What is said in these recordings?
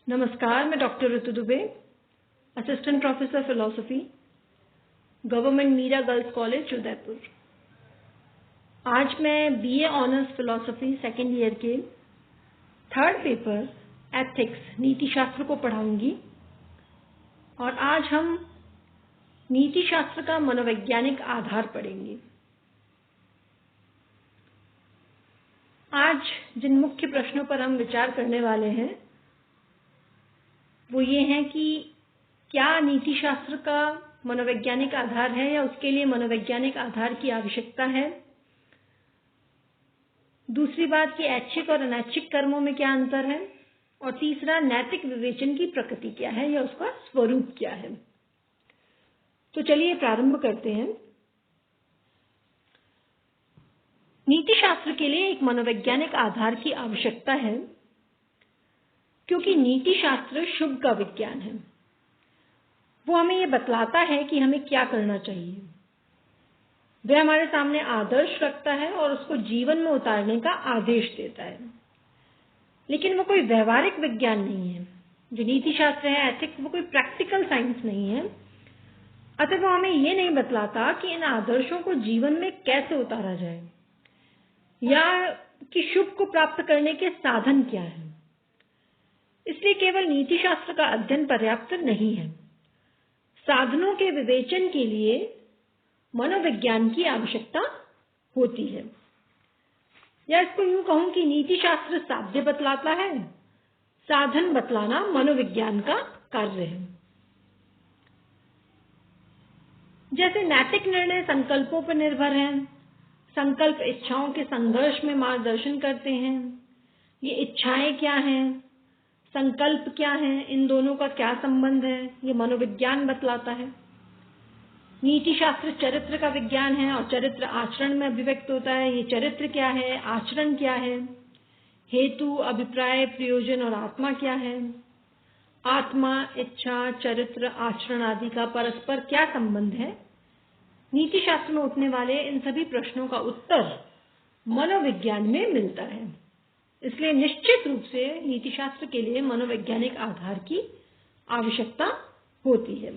नमस्कार, मैं doctor Ritu Dubey, assistant professor philosophy, government Meera girls college Udaipur. आज मैं BA honours philosophy second year के थर्ड पेपर एथिक्स नीति शास्त्र को पढ़ाऊंगी और आज हम नीति शास्त्र का मनोवैज्ञानिक आधार पढ़ेंगे। आज जिन मुख्य प्रश्नों पर हम विचार करने वाले हैं वो ये हैं कि क्या नीति शास्त्र का मनोवैज्ञानिक आधार है या उसके लिए मनोवैज्ञानिक आधार की आवश्यकता है। दूसरी बात कि ऐच्छिक और अनैच्छिक कर्मों में क्या अंतर है, और तीसरा नैतिक विवेचन की प्रकृति क्या है या उसका स्वरूप क्या है। तो चलिए प्रारंभ करते हैं। नीति शास्त्र के लिए एक मनोवैज्ञानिक आधार की आवश्यकता है क्योंकि नीति शास्त्र शुभ का विज्ञान है। वो हमें ये बतलाता है कि हमें क्या करना चाहिए। वह हमारे सामने आदर्श रखता है और उसको जीवन में उतारने का आदेश देता है, लेकिन वो कोई व्यवहारिक विज्ञान नहीं है। जो नीति शास्त्र है एथिक्स, वो कोई प्रैक्टिकल साइंस नहीं है। अतः वो हमें ये नहीं बतलाता कि इन आदर्शों को जीवन में कैसे उतारा जाए या कि शुभ को प्राप्त करने के साधन क्या है। इसलिए केवल नीति शास्त्र का अध्ययन पर्याप्त नहीं है। साधनों के विवेचन के लिए मनोविज्ञान की आवश्यकता होती है, या इसको यूं कहूं कि नीति शास्त्र साध्य बतलाता है, साधन बतलाना मनोविज्ञान का कार्य है। जैसे नैतिक निर्णय संकल्पों पर निर्भर हैं। संकल्प इच्छाओं के संघर्ष में मार्गदर्शन करते हैं। ये इच्छाएं क्या हैं, संकल्प क्या है, इन दोनों का क्या संबंध है, ये मनोविज्ञान बतलाता है। नीति शास्त्र चरित्र का विज्ञान है और चरित्र आचरण में अभिव्यक्त होता है। ये चरित्र क्या है, आचरण क्या है, हेतु, अभिप्राय, प्रयोजन और आत्मा क्या है। आत्मा, इच्छा, चरित्र, आचरण आदि का परस्पर क्या संबंध है। नीति शास्त्र में उठने वाले इन सभी प्रश्नों का उत्तर मनोविज्ञान में मिलता है। इसलिए निश्चित रूप से नीति शास्त्र के लिए मनोवैज्ञानिक आधार की आवश्यकता होती है।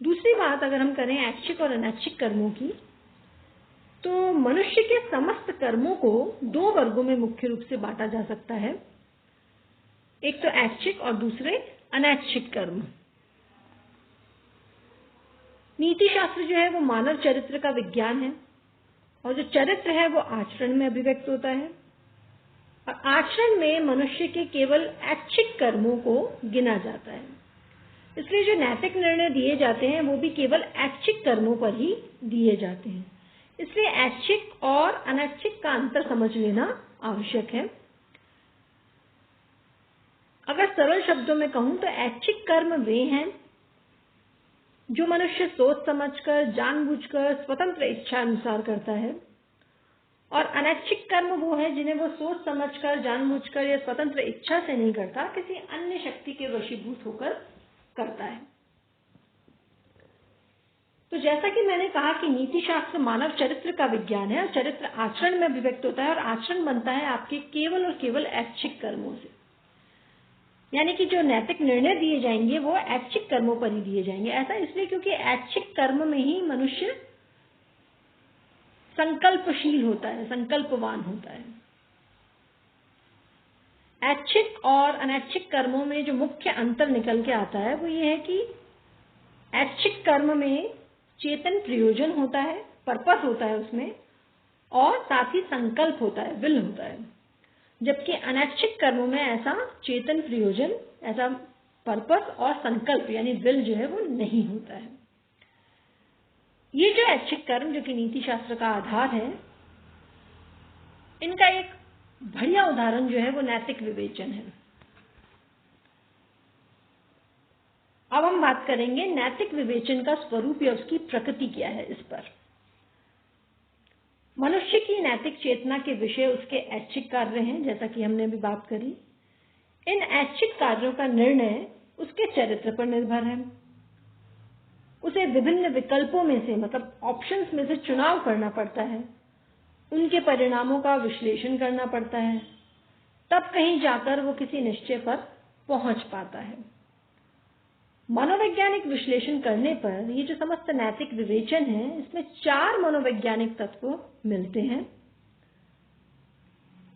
दूसरी बात अगर हम करें ऐच्छिक और अनैच्छिक कर्मों की, तो मनुष्य के समस्त कर्मों को दो वर्गों में मुख्य रूप से बांटा जा सकता है। एक तो ऐच्छिक और दूसरे अनैच्छिक कर्म। नीति शास्त्र जो है वो मानव चरित्र का विज्ञान है, और जो चरित्र है वो आचरण में अभिव्यक्त होता है, और आचरण में मनुष्य के केवल ऐच्छिक कर्मों को गिना जाता है। इसलिए जो नैतिक निर्णय दिए जाते हैं वो भी केवल ऐच्छिक कर्मों पर ही दिए जाते हैं। इसलिए ऐच्छिक और अनैच्छिक का अंतर समझ लेना आवश्यक है। अगर सरल शब्दों में कहूं तो ऐच्छिक कर्म वे हैं जो मनुष्य सोच समझकर, जानबूझकर, स्वतंत्र इच्छा अनुसार करता है, और अनैच्छिक कर्म वो है जिन्हें वो सोच समझकर, जानबूझकर या स्वतंत्र इच्छा से नहीं करता, किसी अन्य शक्ति के वशीभूत होकर करता है। तो जैसा कि मैंने कहा कि नीति शास्त्र मानव चरित्र का विज्ञान है और चरित्र आचरण में अभिव्यक्त होता है, और आचरण बनता है आपके केवल और केवल ऐच्छिक कर्मों से। यानी कि जो नैतिक निर्णय दिए जाएंगे वो ऐच्छिक कर्मों पर ही दिए जाएंगे। ऐसा इसलिए क्योंकि ऐच्छिक कर्म में ही मनुष्य संकल्पशील होता है, संकल्पवान होता है। ऐच्छिक और अनैच्छिक कर्मों में जो मुख्य अंतर निकल के आता है वो ये है कि ऐच्छिक कर्म में चेतन प्रयोजन होता है, पर्पस होता है उसमें, और साथ ही संकल्प होता है, विल होता है। जबकि अनैच्छिक कर्मों में ऐसा चेतन प्रयोजन, ऐसा पर्पस और संकल्प यानी विल जो है वो नहीं होता है। ये जो ऐच्छिक कर्म जो कि नीति शास्त्र का आधार है, इनका एक बढ़िया उदाहरण जो है वो नैतिक विवेचन है। अब हम बात करेंगे नैतिक विवेचन का स्वरूप या उसकी प्रकृति क्या है। इस पर मनुष्य की नैतिक चेतना के विषय उसके ऐच्छिक कार्य हैं, जैसा कि हमने अभी बात करी। इन ऐच्छिक कार्यों का निर्णय उसके चरित्र पर निर्भर है। उसे विभिन्न विकल्पों में से, मतलब ऑप्शंस में से चुनाव करना पड़ता है, उनके परिणामों का विश्लेषण करना पड़ता है, तब कहीं जाकर वो किसी निश्चय पर पहुंच पाता है। मनोवैज्ञानिक विश्लेषण करने पर ये जो समस्त नैतिक विवेचन है, इसमें 4 मनोवैज्ञानिक तत्व मिलते हैं।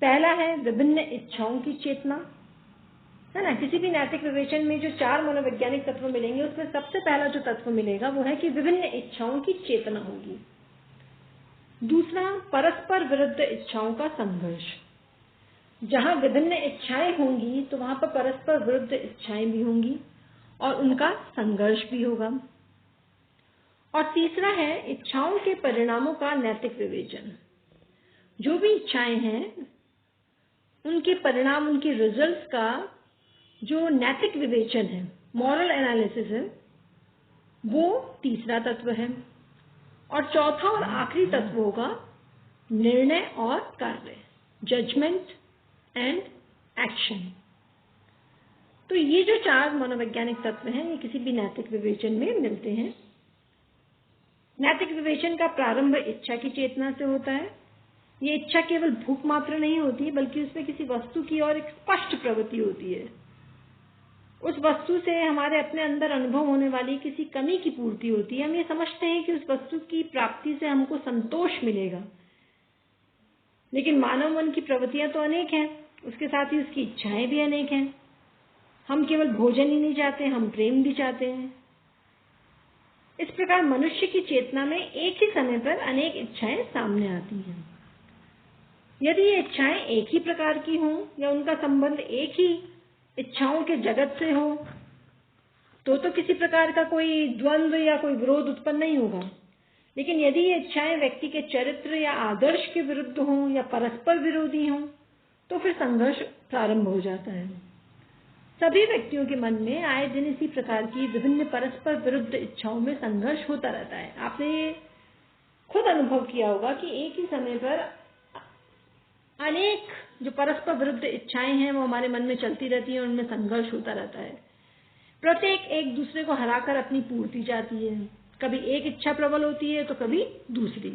पहला है विभिन्न इच्छाओं की चेतना, है ना। किसी भी नैतिक विवेचन में जो 4 मनोवैज्ञानिक तत्व मिलेंगे, उसमें सबसे पहला जो तत्व मिलेगा वो है कि विभिन्न इच्छाओं की चेतना होगी। दूसरा, परस्पर विरुद्ध इच्छाओं का संघर्ष। जहां विभिन्न इच्छाएं होंगी तो वहां पर परस्पर विरुद्ध इच्छाएं भी होंगी और उनका संघर्ष भी होगा। और तीसरा है इच्छाओं के परिणामों का नैतिक विवेचन। जो भी इच्छाएं हैं उनके परिणाम, उनके रिजल्ट्स का जो नैतिक विवेचन है, मॉरल एनालिसिस है, वो तीसरा तत्व है। और चौथा और आखिरी तत्व होगा निर्णय और कार्य, जजमेंट एंड एक्शन। तो ये जो 4 मनोवैज्ञानिक तत्व हैं, ये किसी भी नैतिक विवेचन में मिलते हैं। नैतिक विवेचन का प्रारंभ इच्छा की चेतना से होता है। ये इच्छा केवल भूख मात्र नहीं होती, बल्कि उसमें किसी वस्तु की और एक स्पष्ट प्रवृत्ति होती है। उस वस्तु से हमारे अपने अंदर अनुभव होने वाली किसी कमी की पूर्ति होती है। हम ये समझते हैं कि उस वस्तु की प्राप्ति से हमको संतोष मिलेगा, लेकिन मानव मन की प्रवृत्तियां तो अनेक हैं, उसके साथ ही उसकी इच्छाएं भी अनेक हैं। हम केवल भोजन ही नहीं चाहते, हम प्रेम भी चाहते हैं। इस प्रकार मनुष्य की चेतना में एक ही समय पर अनेक इच्छाएं सामने आती हैं। यदि ये इच्छाएं एक ही प्रकार की हों या उनका संबंध एक ही इच्छाओं के जगत से हो, तो किसी प्रकार का कोई द्वंद्व या कोई विरोध उत्पन्न नहीं होगा। लेकिन यदि ये इच्छाएं व्यक्ति के चरित्र या आदर्श के विरुद्ध हों या परस्पर विरोधी हों, तो फिर संघर्ष प्रारंभ हो जाता है। सभी व्यक्तियों के मन में आए दिन इसी प्रकार की विभिन्न परस्पर विरुद्ध इच्छाओं में संघर्ष होता रहता है। आपने खुद अनुभव किया होगा कि एक ही समय पर अनेक जो परस्पर विरुद्ध इच्छाएं हैं वो हमारे मन में चलती रहती हैं, उनमें संघर्ष होता रहता है। प्रत्येक एक दूसरे को हराकर अपनी पूर्ति चाहती है। कभी एक इच्छा प्रबल होती है तो कभी दूसरी।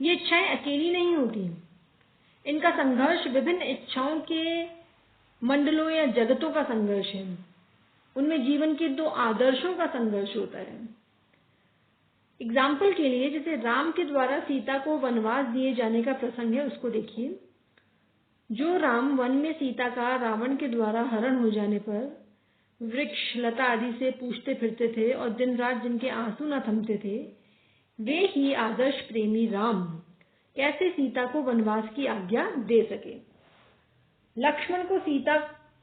ये इच्छाएं अकेली नहीं होती, इनका संघर्ष विभिन्न इच्छाओं के मंडलों या जगतों का संघर्ष है। उनमें जीवन के 2 आदर्शों का संघर्ष होता है। एग्जाम्पल के लिए, जैसे राम के द्वारा सीता को वनवास दिए जाने का प्रसंग है, उसको देखिए। जो राम वन में सीता का रावण के द्वारा हरण हो जाने पर वृक्ष लता आदि से पूछते फिरते थे और दिन रात जिनके आंसू न थमते थे, वे ही आदर्श प्रेमी राम कैसे सीता को वनवास की आज्ञा दे सके। लक्ष्मण को सीता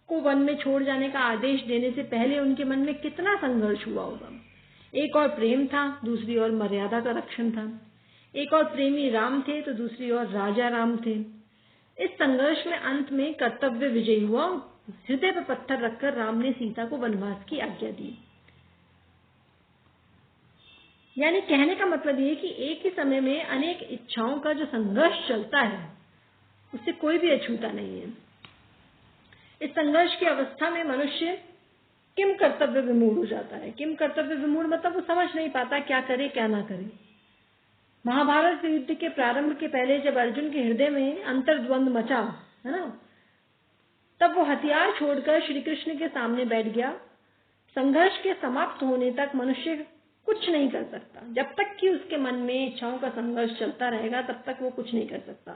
को वन में छोड़ जाने का आदेश देने से पहले उनके मन में कितना संघर्ष हुआ होगा। एक और प्रेम था, दूसरी ओर मर्यादा का रक्षण था। एक और प्रेमी राम थे तो दूसरी ओर राजा राम थे। इस संघर्ष में अंत में कर्तव्य विजयी हुआ। हृदय पर पत्थर रखकर राम ने सीता को वनवास की आज्ञा दी। यानी कहने का मतलब ये कि एक ही समय में अनेक इच्छाओं का जो संघर्ष चलता है, उससे कोई भी अछूता नहीं है। इस संघर्ष की अवस्था में मनुष्य किम कर्तव्य विमूढ़ हो जाता है। किम कर्तव्य विमूढ़ मतलब वो समझ नहीं पाता क्या करे क्या ना करे। महाभारत युद्ध के प्रारंभ के पहले जब अर्जुन के हृदय में अंतर्द्वंद मचा, है ना, तब वो हथियार छोड़कर श्री कृष्ण के सामने बैठ गया। संघर्ष के समाप्त होने तक मनुष्य कुछ नहीं कर सकता। जब तक कि उसके मन में इच्छाओं का संघर्ष चलता रहेगा, तब तक वो कुछ नहीं कर सकता।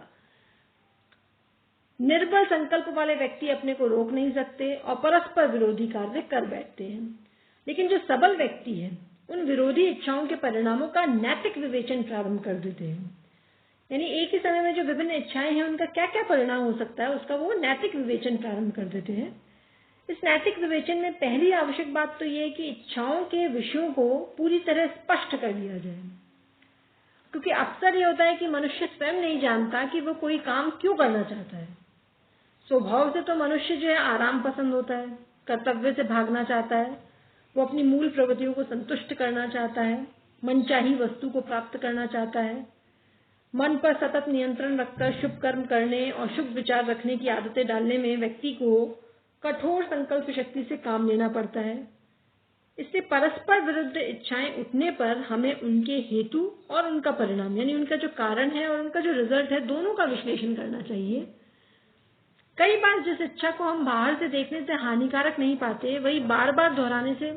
निर्बल संकल्प वाले व्यक्ति अपने को रोक नहीं सकते और परस्पर विरोधी कार्य कर बैठते हैं। लेकिन जो सबल व्यक्ति है, उन विरोधी इच्छाओं के परिणामों का नैतिक विवेचन प्रारंभ कर देते हैं। यानी एक ही समय में जो विभिन्न इच्छाएं हैं, उनका क्या क्या परिणाम हो सकता है, उसका वो नैतिक विवेचन प्रारंभ कर देते हैं। इस नैतिक विवेचन में पहली आवश्यक बात तो ये है कि इच्छाओं के विषयों को पूरी तरह स्पष्ट कर दिया जाए। क्योंकि अक्सर ये होता है कि मनुष्य स्वयं नहीं जानता कि वो कोई काम क्यों करना चाहता है। स्वभाव से तो मनुष्य जो है आराम पसंद होता है, कर्तव्य से भागना चाहता है, वो अपनी मूल प्रवृत्तियों को संतुष्ट करना चाहता है, मनचाही वस्तु को प्राप्त करना चाहता है। मन पर सतत नियंत्रण रखकर शुभ कर्म करने और शुभ विचार रखने की आदतें डालने में व्यक्ति को कठोर संकल्प शक्ति से काम लेना पड़ता है। इससे परस्पर विरुद्ध इच्छाएं उठने पर हमें उनके हेतु और उनका परिणाम, यानी उनका जो कारण है और उनका जो रिजल्ट है, दोनों का विश्लेषण करना चाहिए। कई बार जिस इच्छा को हम बाहर से देखने से हानिकारक नहीं पाते, वही बार बार दोहराने से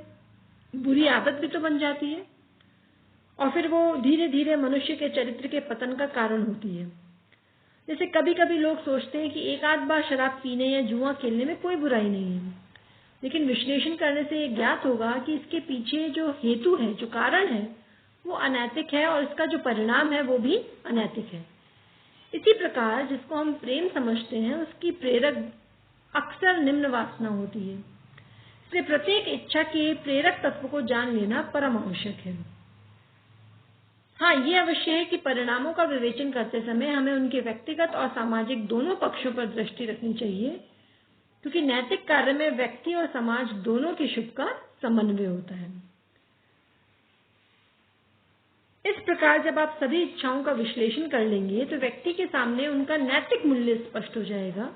बुरी आदत भी तो बन जाती है, और फिर वो धीरे धीरे मनुष्य के चरित्र के पतन का कारण होती है। जैसे कभी कभी लोग सोचते हैं कि एक आध बार शराब पीने या जुआ खेलने में कोई बुराई नहीं है, लेकिन विश्लेषण करने से ये ज्ञात होगा कि इसके पीछे जो हेतु है, जो कारण है, वो अनैतिक है, और इसका जो परिणाम है वो भी अनैतिक है। इसी प्रकार जिसको हम प्रेम समझते हैं, उसकी प्रेरक अक्सर निम्न वासना होती है। इसलिए प्रत्येक इच्छा के प्रेरक तत्व को जान लेना परम आवश्यक है। हाँ, ये अवश्य है कि परिणामों का विवेचन करते समय हमें उनके व्यक्तिगत और सामाजिक दोनों पक्षों पर दृष्टि रखनी चाहिए, क्योंकि नैतिक कार्य में व्यक्ति और समाज दोनों के शुभ का समन्वय होता है। इस प्रकार जब आप सभी इच्छाओं का विश्लेषण कर लेंगे तो व्यक्ति के सामने उनका नैतिक मूल्य स्पष्ट हो जाएगा।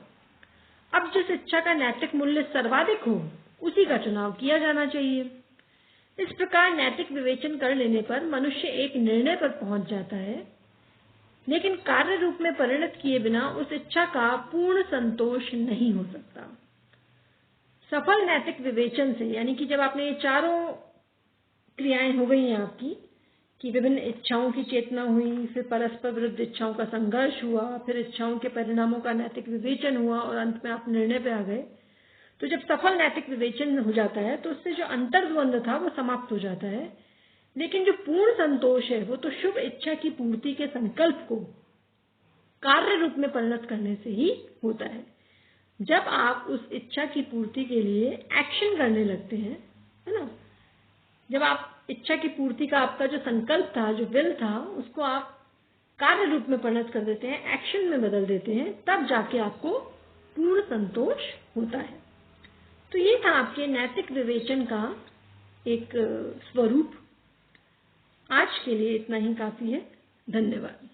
अब जिस इच्छा का नैतिक मूल्य सर्वाधिक हो, उसी का चुनाव किया जाना चाहिए। इस प्रकार नैतिक विवेचन कर लेने पर मनुष्य एक निर्णय पर पहुंच जाता है, लेकिन कार्य रूप में परिणत किए बिना उस इच्छा का पूर्ण संतोष नहीं हो सकता। सफल नैतिक विवेचन से, यानी कि जब आपने ये चारों क्रियाएं हो गई हैं आपकी, कि विभिन्न इच्छाओं की चेतना हुई, फिर परस्पर विरुद्ध इच्छाओं का संघर्ष हुआ, फिर इच्छाओं के परिणामों का नैतिक विवेचन हुआ, और अंत में आप निर्णय पे आ गए। तो जब सफल नैतिक विवेचन हो जाता है तो उससे जो अंतर्द्वंद था वो समाप्त हो जाता है, लेकिन जो पूर्ण संतोष है वो तो शुभ इच्छा की पूर्ति के संकल्प को कार्य रूप में परिणत करने से ही होता है। जब आप उस इच्छा की पूर्ति के लिए एक्शन करने लगते हैं, है ना, जब आप इच्छा की पूर्ति का आपका जो संकल्प था, जो विल था, उसको आप कार्य रूप में परिणत कर देते हैं, एक्शन में बदल देते हैं, तब जाके आपको पूर्ण संतोष होता है। तो ये था आपके नैतिक विवेचन का एक स्वरूप। आज के लिए इतना ही काफी है। धन्यवाद।